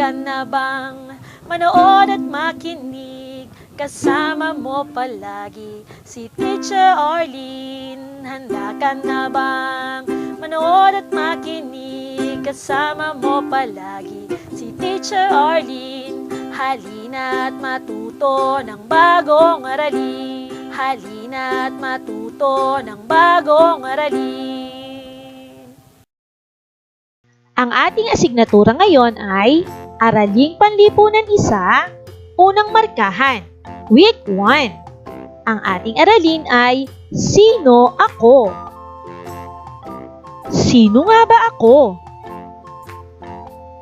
ka na bang manood at makinig? Kasama mo palagi si Teacher Arlene. Handa ka na bang manood at makinig? Kasama mo palagi si Teacher Arlene. Halina at matuto ng bagong aralin. Halina at matuto ng bagong aralin. Ang ating asignatura ngayon ay Araling Panlipunan 1, Unang Markahan, Week 1. Ang ating aralin ay Sino Ako? Sino nga ba ako?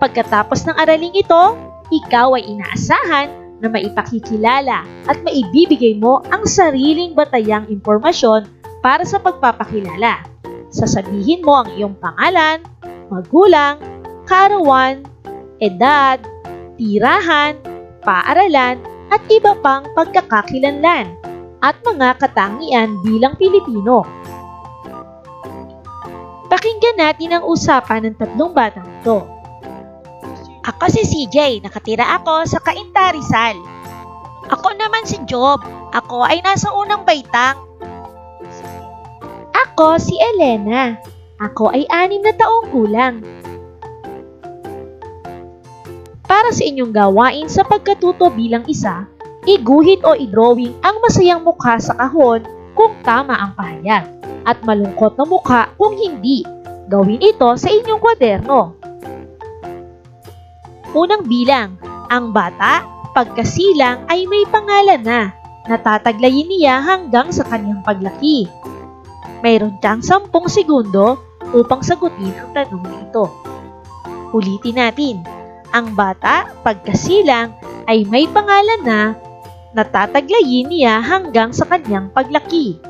Pagkatapos ng araling ito, ikaw ay inaasahan na maipakikilala at maibibigay mo ang sariling batayang impormasyon para sa pagpapakilala. Sasabihin mo ang iyong pangalan, magulang, kaarawan, edad, tirahan, paaralan, at iba pang pagkakakilanlan at mga katangian bilang Pilipino. Pakinggan natin ang usapan ng tatlong batang ito. Ako si CJ, nakatira ako sa Cainta, Rizal. Ako naman si Job, ako ay nasa unang baitang. Ako si Elena. Ako ay 6 na taong gulang. Para sa inyong gawain sa pagkatuto bilang isa, iguhit o i-drawing ang masayang mukha sa kahon kung tama ang pahayag at malungkot na mukha kung hindi. Gawin ito sa inyong kwaderno. Unang bilang, ang bata, pagkasilang ay may pangalan na, natataglayin niya hanggang sa kanyang paglaki. Mayroon siyang 10 segundo upang sagutin ang tanong na ito. Ulitin natin, ang bata, pagkasilang ay may pangalan na, natataglayin niya hanggang sa kanyang paglaki.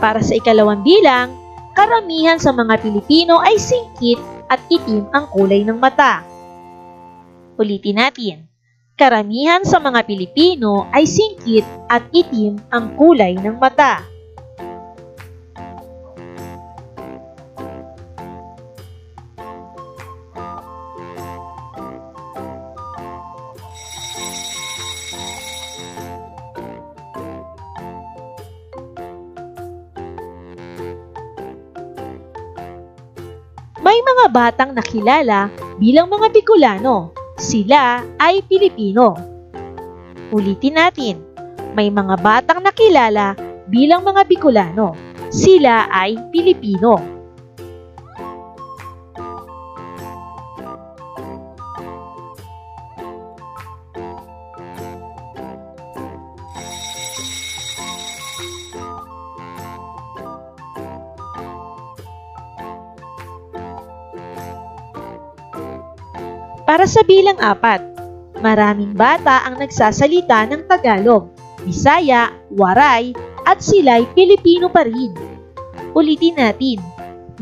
Para sa ikalawang bilang, karamihan sa mga Pilipino ay singkit at itim ang kulay ng mata. Ulitin natin, karamihan sa mga Pilipino ay singkit at itim ang kulay ng mata. May mga batang nakilala bilang mga Bicolano. Sila ay Pilipino. Ulitin natin. May mga batang nakilala bilang mga Bicolano. Sila ay Pilipino. Para sa bilang 4, maraming bata ang nagsasalita ng Tagalog, Bisaya, Waray, at sila'y Pilipino pa rin. Ulitin natin,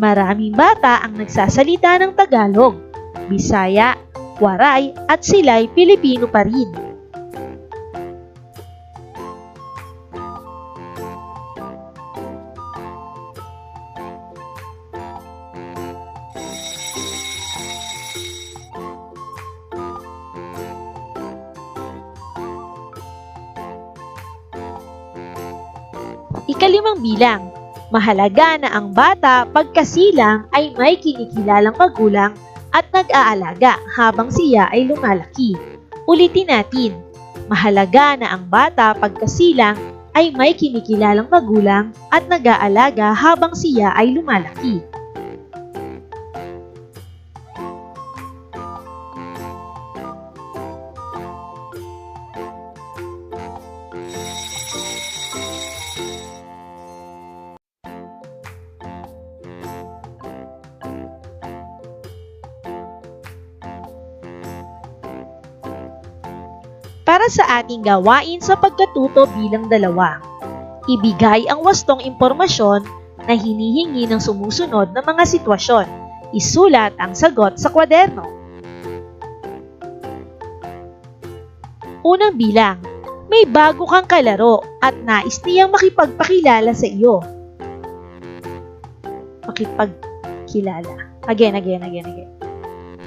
maraming bata ang nagsasalita ng Tagalog, Bisaya, Waray, at sila'y Pilipino pa rin. Ikalimang bilang, mahalaga na ang bata pagkasilang ay may kinikilalang magulang at nag-aalaga habang siya ay lumalaki. Ulitin natin, mahalaga na ang bata pagkasilang ay may kinikilalang magulang at nag-aalaga habang siya ay lumalaki. Para sa ating gawain sa pagkatuto bilang 2, ibigay ang wastong impormasyon na hinihingi ng sumusunod na mga sitwasyon. isulat ang sagot sa kwaderno. Unang bilang, may bago kang kalaro at nais niyang makipagpakilala sa iyo. Makipagkilala. Again.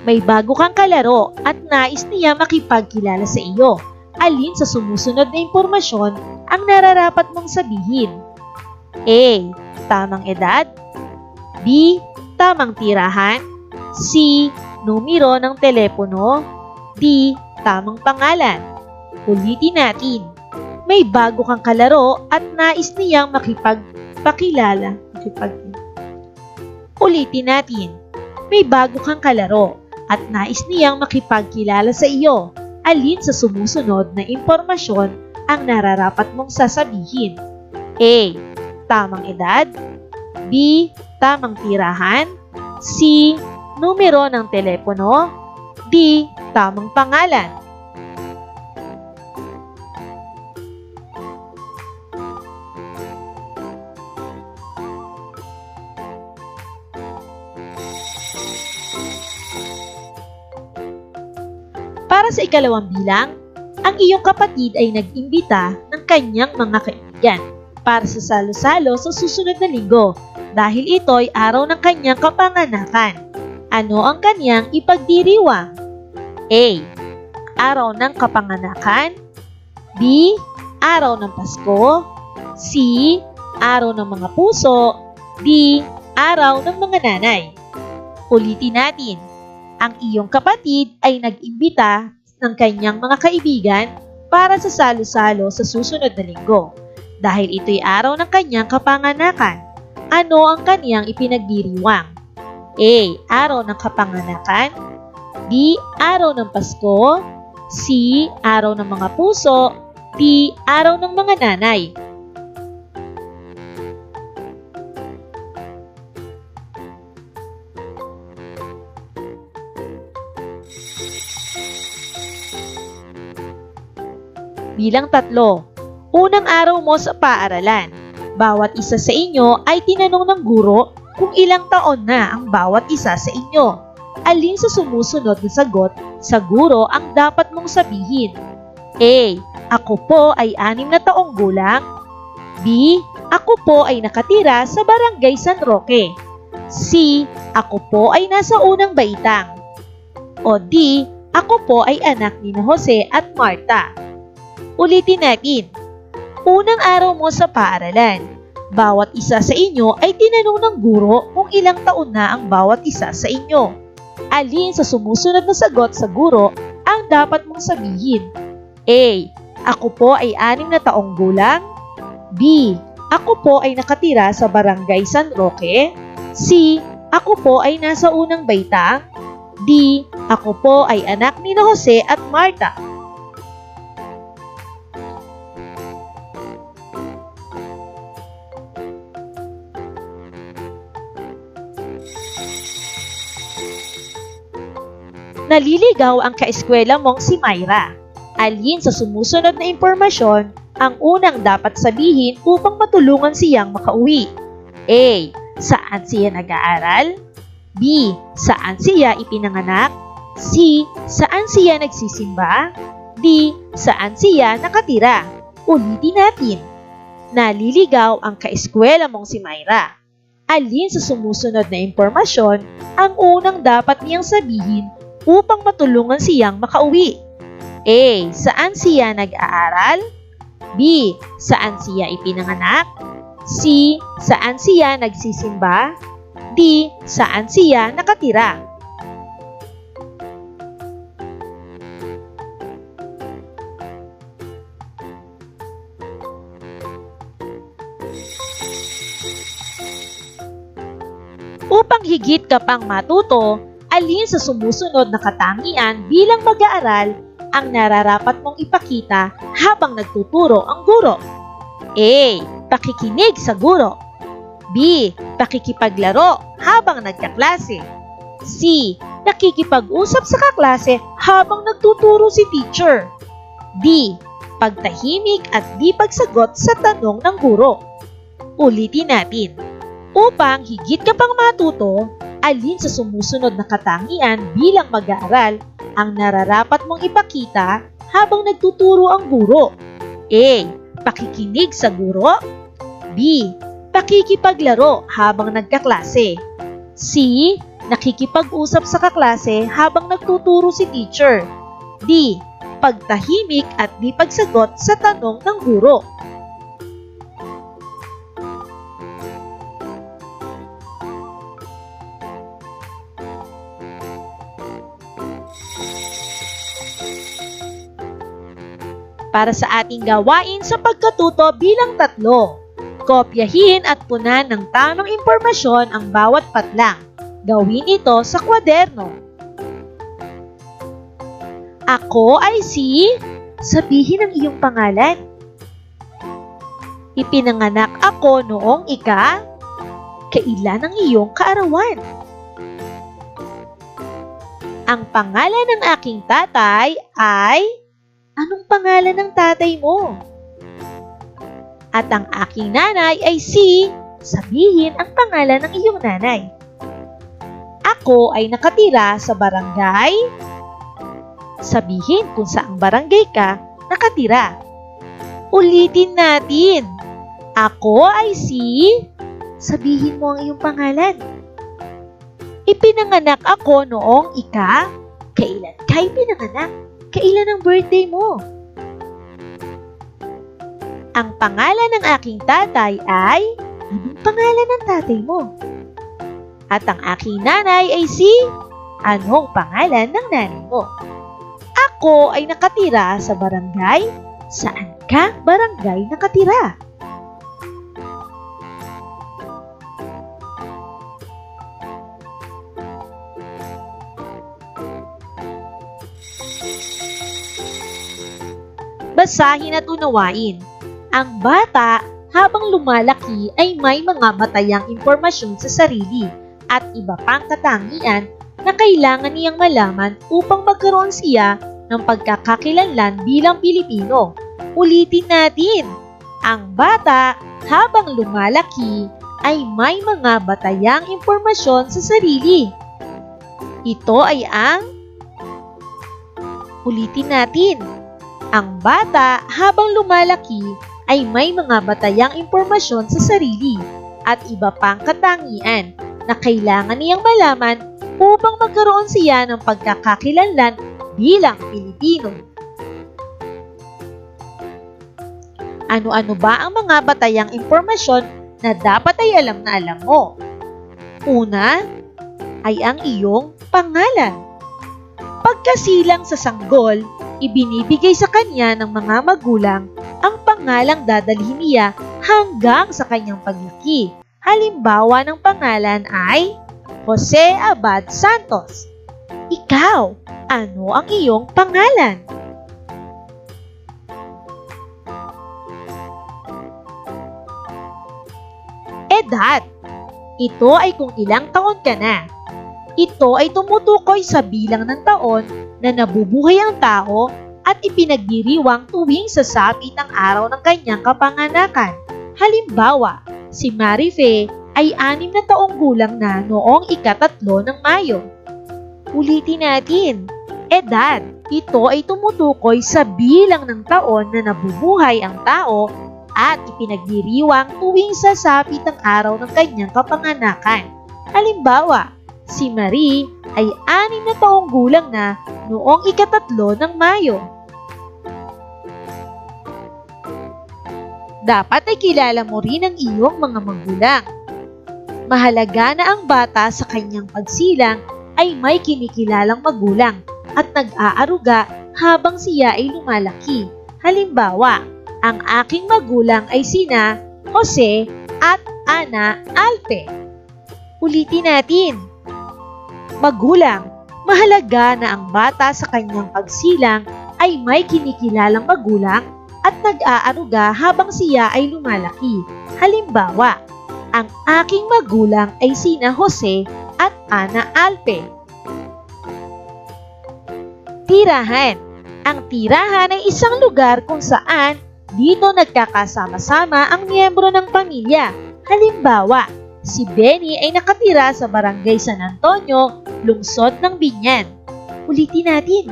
May bago kang kalaro at nais niya makipagkilala sa iyo. Alin sa sumusunod na impormasyon ang nararapat mong sabihin? A. Tamang edad. B. Tamang tirahan. C. Numero ng telepono. D. Tamang pangalan. Ulitin natin. May bago kang kalaro at nais niyang makipagpakilala. Ulitin natin. May bago kang kalaro at nais niyang makipagkilala sa iyo. Alin sa sumusunod na impormasyon ang nararapat mong sasabihin? A. Tamang edad. B. Tamang tirahan. C. Numero ng telepono. D. Tamang pangalan. Para sa ikalawang bilang, ang iyong kapatid ay nag-imbita ng kanyang mga kaibigan para sa salo-salo sa susunod na linggo dahil ito'y araw ng kanyang kapanganakan. Ano ang kanyang ipagdiriwang? A. Araw ng kapanganakan. B. Araw ng Pasko. C. Araw ng mga puso. D. Araw ng mga nanay. Ulitin natin. Ang iyong kapatid ay nag-imbita ng kanyang mga kaibigan para sa salo-salo sa susunod na linggo. Dahil ito'y araw ng kanyang kapanganakan, ano ang kanyang ipinagdiriwang? A. Araw ng kapanganakan. B. Araw ng Pasko. C. Araw ng mga puso. D. Araw ng mga nanay. Bilang 3. Unang araw mo sa paaralan. Bawat isa sa inyo ay tinanong ng guro kung ilang taon na ang bawat isa sa inyo. Alin sa sumusunod na sagot sa guro ang dapat mong sabihin? A. Ako po ay 6 na taong gulang. B. Ako po ay nakatira sa Barangay San Roque. C. Ako po ay nasa unang baitang. O D. Ako po ay anak ni Jose at Marta. Ulitin natin. Unang araw mo sa paaralan. Bawat isa sa inyo ay tinanong ng guro kung ilang taon na ang bawat isa sa inyo. Alin sa sumusunod na sagot sa guro ang dapat mong sabihin? A. Ako po ay 6 na taong gulang. B. Ako po ay nakatira sa Barangay San Roque. C. Ako po ay nasa unang baitang. D. Ako po ay anak ni Jose at Marta. Naliligaw ang kaeskwela mong si Myra. Alin sa sumusunod na impormasyon ang unang dapat sabihin upang matulungan siyang makauwi? A. Saan siya nag-aaral? B. Saan siya ipinanganak? C. Saan siya nagsisimba? D. Saan siya nakatira? Ulitin natin. Naliligaw ang kaeskwela mong si Myra. Alin sa sumusunod na impormasyon ang unang dapat niyang sabihin upang matulungan siyang makauwi? A. Saan siya nag-aaral? B. Saan siya ipinanganak? C. Saan siya nagsisimba? D. Saan siya nakatira? Upang higit ka pang matuto, alin sa sumusunod na katangian bilang mag-aaral ang nararapat mong ipakita habang nagtuturo ang guro? A. Pakikinig sa guro. B. Pakikipaglaro habang nagkaklase. C. Nakikipag-usap sa kaklase habang nagtuturo si teacher. D. Pagtahimik at di pagsagot sa tanong ng guro. Ulitin natin. Upang higit ka pang matuto, Alin sa sumusunod na katangian bilang mag-aaral ang nararapat mong ipakita habang nagtuturo ang guro? A. Pakikinig sa guro. B. Pakikipaglaro habang nagkaklase. C. Nakikipag-usap sa kaklase habang nagtuturo si teacher. D. Pagtahimik at di pagsagot sa tanong ng guro. Para sa ating gawain sa pagkatuto bilang 3, kopyahin at punan ng tamang impormasyon ang bawat patlang. Gawin ito sa kwaderno. Ako ay si... Sabihin ang iyong pangalan. Ipinanganak ako noong Kailan ang iyong kaarawan? Ang pangalan ng aking tatay ay... Anong pangalan ng tatay mo? At ang aking nanay ay si... Sabihin ang pangalan ng iyong nanay. Ako ay nakatira sa barangay. Sabihin kung saang barangay ka nakatira. Ulitin natin. Ako ay si... Sabihin mo ang iyong pangalan. Ipinanganak ako noong Kailan ka ipinanganak? Kailan ang birthday mo? Ang pangalan ng aking tatay ay... Anong pangalan ng tatay mo? At ang aking nanay ay si... Anong pangalan ng nanay mo? Ako ay nakatira sa barangay. Saan ka barangay nakatira? Basahin at unawain. Ang bata habang lumalaki ay may mga batayang impormasyon sa sarili at iba pang katangian na kailangan niyang malaman upang magkaroon siya ng pagkakakilanlan bilang Pilipino. Ulitin natin. Ang bata habang lumalaki ay may mga batayang impormasyon sa sarili. Ito ay ang... Ulitin natin. Ang bata habang lumalaki ay may mga batayang impormasyon sa sarili at iba pang katangian na kailangan niyang malaman upang magkaroon siya ng pagkakakilanlan bilang Pilipino. Ano-ano ba ang mga batayang impormasyon na dapat ay alam na alam mo? Una ay ang iyong pangalan. Pagkasilang sa sanggol, ibinibigay sa kanya ng mga magulang ang pangalang dadalhin niya hanggang sa kanyang paglaki. Halimbawa ng pangalan ay Jose Abad Santos. Ikaw, ano ang iyong pangalan? Edad. Ito ay kung ilang taon ka na. Ito ay tumutukoy sa bilang ng taon na nabubuhay ang tao at ipinagdiriwang tuwing sasapit ang araw ng kanyang kapanganakan. Halimbawa, si Marife ay 6 na taong gulang na noong 3 ng Mayo. Ulitin natin. Edad. Ito ay tumutukoy sa bilang ng taon na nabubuhay ang tao at ipinagdiriwang tuwing sasapit ang araw ng kanyang kapanganakan. Halimbawa, si Marie ay 6 na taong gulang na noong 3 ng Mayo. Dapat ay kilala mo rin ang iyong mga magulang. Mahalaga na ang bata sa kanyang pagsilang ay may kinikilalang magulang at nag-aaruga habang siya ay lumalaki. Halimbawa, ang aking magulang ay sina Jose at Ana Alpe. Ulitin natin. Magulang. Mahalaga na ang bata sa kanyang pagsilang ay may kinikilalang magulang at nag-aaruga habang siya ay lumalaki. Halimbawa, ang aking magulang ay sina Jose at Ana Alpe. Tirahan. Ang tirahan ay isang lugar kung saan dito nagkakasama-sama ang miyembro ng pamilya. Halimbawa, Si Benny ay nakatira sa Barangay San Antonio, lungsod ng Binyan. Ulitin natin.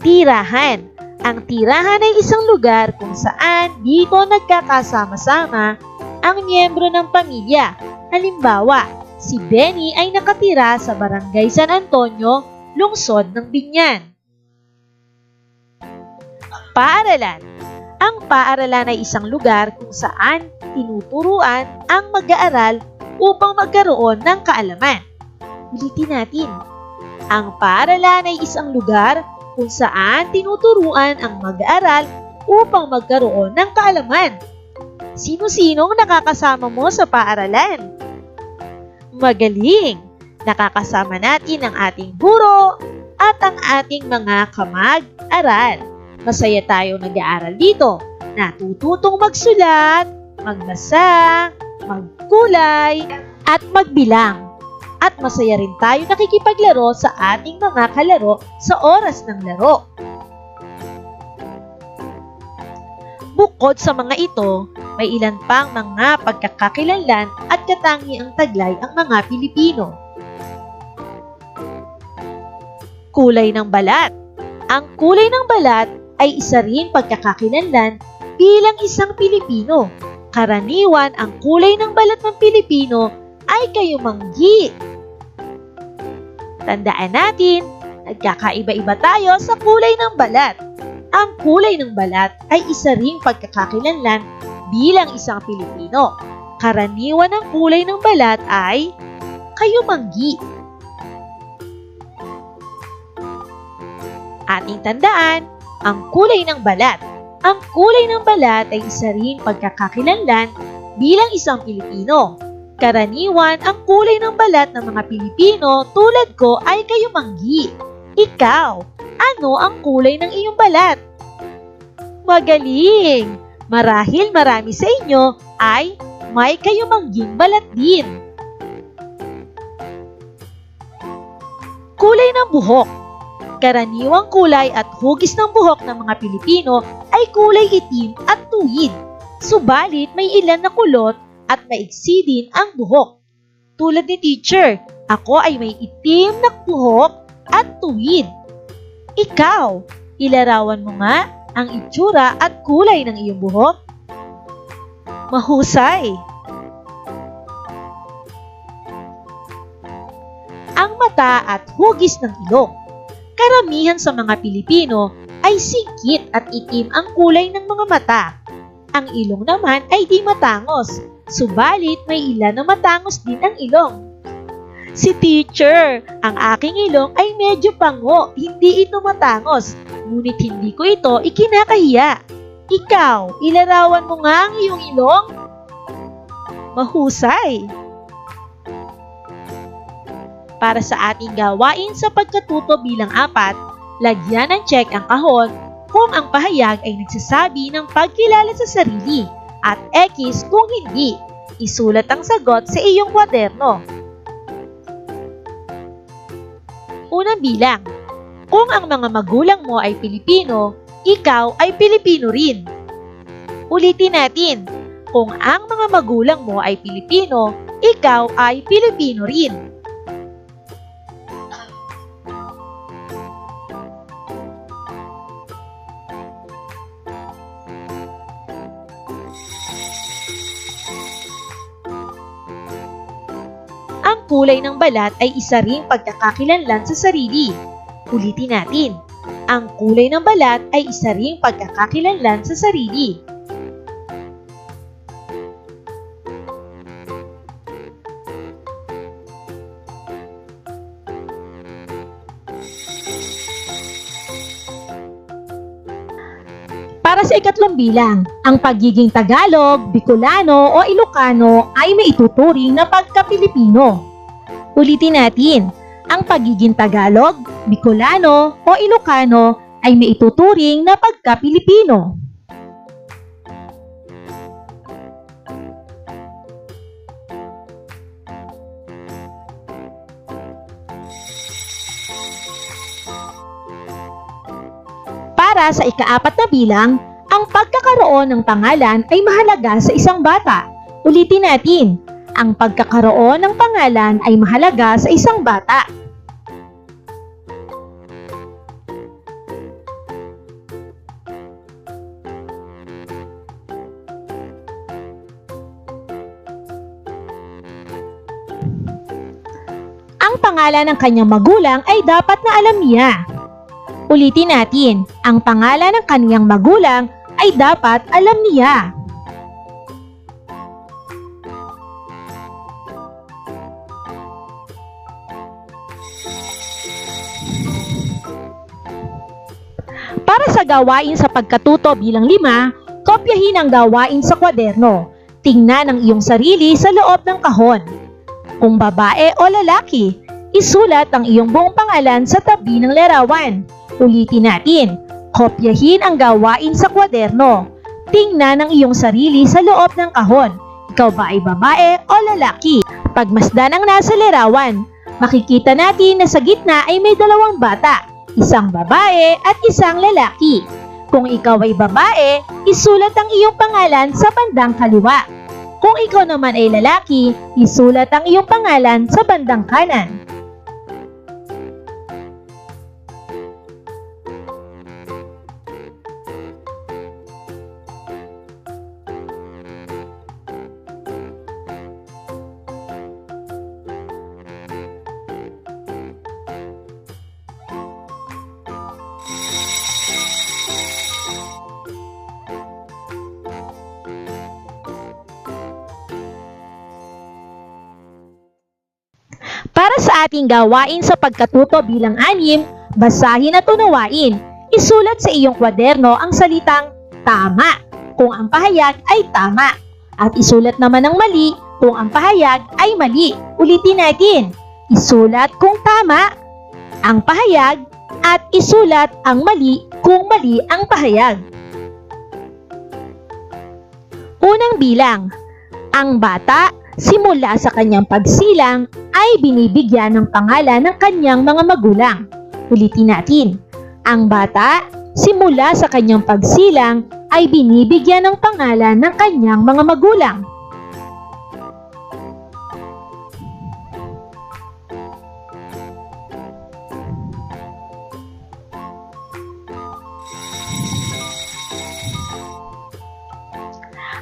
Tirahan. Ang tirahan ay isang lugar kung saan dito nagkakasama-sama ang miyembro ng pamilya. Halimbawa, si Benny ay nakatira sa Barangay San Antonio, lungsod ng Binyan. Paaralan. Ang paaralan ay isang lugar kung saan tinuturuan ang mag-aaral upang magkaroon ng kaalaman. Ulitin natin. Ang paaralan ay isang lugar kung saan tinuturuan ang mag-aaral upang magkaroon ng kaalaman. Sino-sinong nakakasama mo sa paaralan? Magaling! Nakakasama natin ang ating guro at ang ating mga kamag-aral. Masaya tayo nag-aaral dito. Natututong magsulat, magbasa, magkulay, at magbilang. At masaya rin tayo nakikipaglaro sa ating mga kalaro sa oras ng laro. Bukod sa mga ito, may ilan pang mga pagkakakilanlan at katangiang taglay ang mga Pilipino. Kulay ng balat. Ang kulay ng balat ay isa rin pagkakakilanlan bilang isang Pilipino. Karaniwan ang kulay ng balat ng Pilipino ay kayumanggi. Tandaan natin, nagkakaiba-iba tayo sa kulay ng balat. Ang kulay ng balat ay isa ring pagkakakilanlan bilang isang Pilipino. Karaniwan ang kulay ng balat ay kayumanggi. Ating tandaan, ang kulay ng balat. Ang kulay ng balat ay isa ring pagkakakilanlan bilang isang Pilipino. Karaniwan, ang kulay ng balat ng mga Pilipino tulad ko ay kayumanggi. Ikaw, ano ang kulay ng iyong balat? Magaling! Marahil marami sa inyo ay may kayumangging balat din. Kulay ng buhok. Karaniwang kulay at hugis ng buhok ng mga Pilipino ay kulay itim at tuwid. Subalit may ilan na kulot at maiksi din ang buhok. Tulad ni teacher, ako ay may itim na buhok at tuwid. Ikaw, ilarawan mo nga ang itsura at kulay ng iyong buhok. Mahusay! Ang mata at hugis ng ilong. Karamihan sa mga Pilipino ay singkit at itim ang kulay ng mga mata. Ang ilong naman ay di matangos. Subalit may ilan na matangos din ang ilong. Si teacher, ang aking ilong ay medyo pango, hindi ito matangos, ngunit hindi ko ito ikinakahiya. Ikaw, ilarawan mo nga ang iyong ilong? Mahusay! Para sa ating gawain sa pagkatuto bilang 4, lagyan ng check ang kahon kung ang pahayag ay nagsasabi ng pagkilala sa sarili at X kung hindi. Isulat ang sagot sa iyong kwaderno. Unang bilang. Kung ang mga magulang mo ay Pilipino, ikaw ay Pilipino rin. Ulitin natin. Kung ang mga magulang mo ay Pilipino, ikaw ay Pilipino rin. Ang kulay ng balat ay isa ring pagkakakilanlan sa sarili. Ulitin natin. Ang kulay ng balat ay isa ring pagkakakilanlan sa sarili. Para sa ikatlong bilang, ang pagiging Tagalog, Bicolano o Ilocano ay maituturing na pagka-Pilipino. Ulitin natin, ang pagiging Tagalog, Bicolano o Ilocano ay maituturing na pagka-Pilipino. Para sa ika-4 na bilang, ang pagkakaroon ng pangalan ay mahalaga sa isang bata. Ulitin natin, Ang pagkakaroon ng pangalan ay mahalaga sa isang bata. Ang pangalan ng kanyang magulang ay dapat na alam niya. Ulitin natin, ang pangalan ng kanyang magulang ay dapat alam niya. Para sa gawain sa pagkatuto bilang 5, kopyahin ang gawain sa kwaderno. Tingnan ang iyong sarili sa loob ng kahon. Kung babae o lalaki, isulat ang iyong buong pangalan sa tabi ng larawan. Ulitin natin, kopyahin ang gawain sa kwaderno. Tingnan ang iyong sarili sa loob ng kahon. Ikaw ba ay babae o lalaki? Pagmasdan ang nasa larawan, makikita natin na sa gitna ay may dalawang bata, isang babae at isang lalaki. Kung ikaw ay babae, isulat ang iyong pangalan sa bandang kaliwa. Kung ikaw naman ay lalaki, isulat ang iyong pangalan sa bandang kanan. Para sa ating gawain sa pagkatuto bilang 6, basahin at unawain. Isulat sa iyong kwaderno ang salitang tama kung ang pahayag ay tama at isulat naman ang mali kung ang pahayag ay mali. Ulitin natin, isulat kung tama ang pahayag at isulat ang mali kung mali ang pahayag. Unang bilang, ang bata simula sa kanyang pagsilang ay binibigyan ng pangalan ng kanyang mga magulang. Ulitin natin, ang bata simula sa kanyang pagsilang ay binibigyan ng pangalan ng kanyang mga magulang.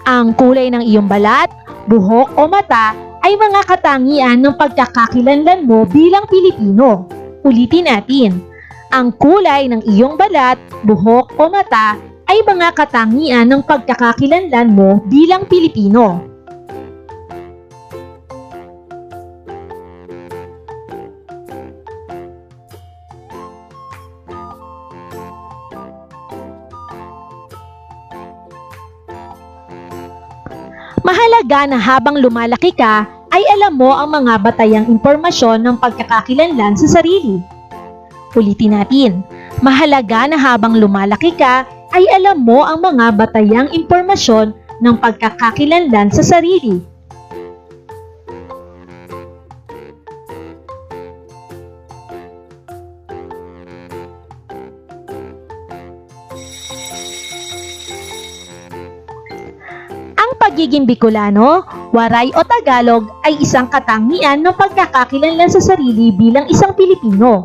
Ang kulay ng iyong balat, buhok o mata ay mga katangian ng pagkakakilanlan mo bilang Pilipino. Ulitin natin, ang kulay ng iyong balat, buhok o mata ay mga katangian ng pagkakakilanlan mo bilang Pilipino. Mahalaga na habang lumalaki ka, ay alam mo ang mga batayang impormasyon ng pagkakakilanlan sa sarili. Ulitin natin, mahalaga na habang lumalaki ka, ay alam mo ang mga batayang impormasyon ng pagkakakilanlan sa sarili. Ang pagiging Bicolano, Waray o Tagalog ay isang katangian ng pagkakakilanlan sa sarili bilang isang Pilipino.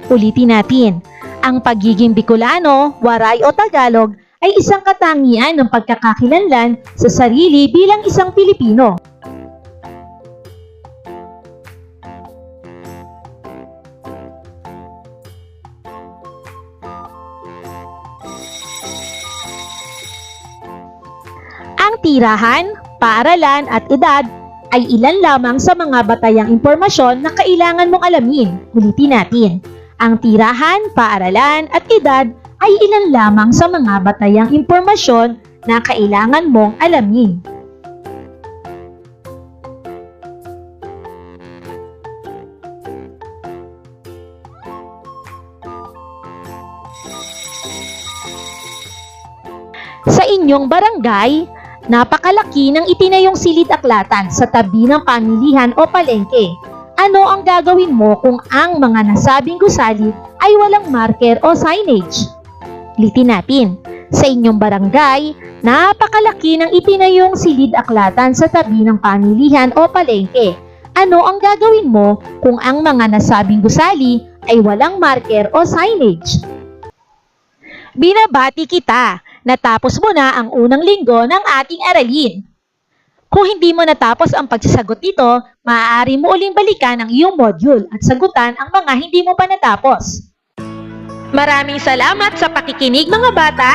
Ulitin natin, ang pagiging Bicolano, Waray o Tagalog ay isang katangian ng pagkakakilanlan sa sarili bilang isang Pilipino. Ang tirahan, paaralan at edad ay ilan lamang sa mga batayang impormasyon na kailangan mong alamin. Ulitin natin, ang tirahan, paaralan at edad ay ilan lamang sa mga batayang impormasyon na kailangan mong alamin. Sa inyong barangay, napakalaki ng itinayong silid-aklatan sa tabi ng pamilihan o palengke. Ano ang gagawin mo kung ang mga nasabing gusali ay walang marker o signage? Ulitin natin. Sa inyong barangay, napakalaki ng itinayong silid-aklatan sa tabi ng pamilihan o palengke. Ano ang gagawin mo kung ang mga nasabing gusali ay walang marker o signage? Binabati kita! Natapos mo na ang unang linggo ng ating aralin. Kung hindi mo natapos ang pagsasagot nito, maaari mo uling balikan ang iyong module at sagutan ang mga hindi mo pa natapos. Maraming salamat sa pakikinig mga bata!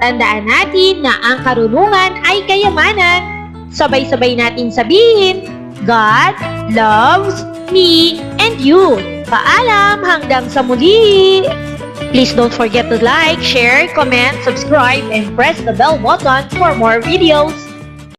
Tandaan natin na ang karunungan ay kayamanan. Sabay-sabay natin sabihin, God loves me and you. Paalam hanggang sa muli! Please don't forget to like, share, comment, subscribe, and press the bell button for more videos.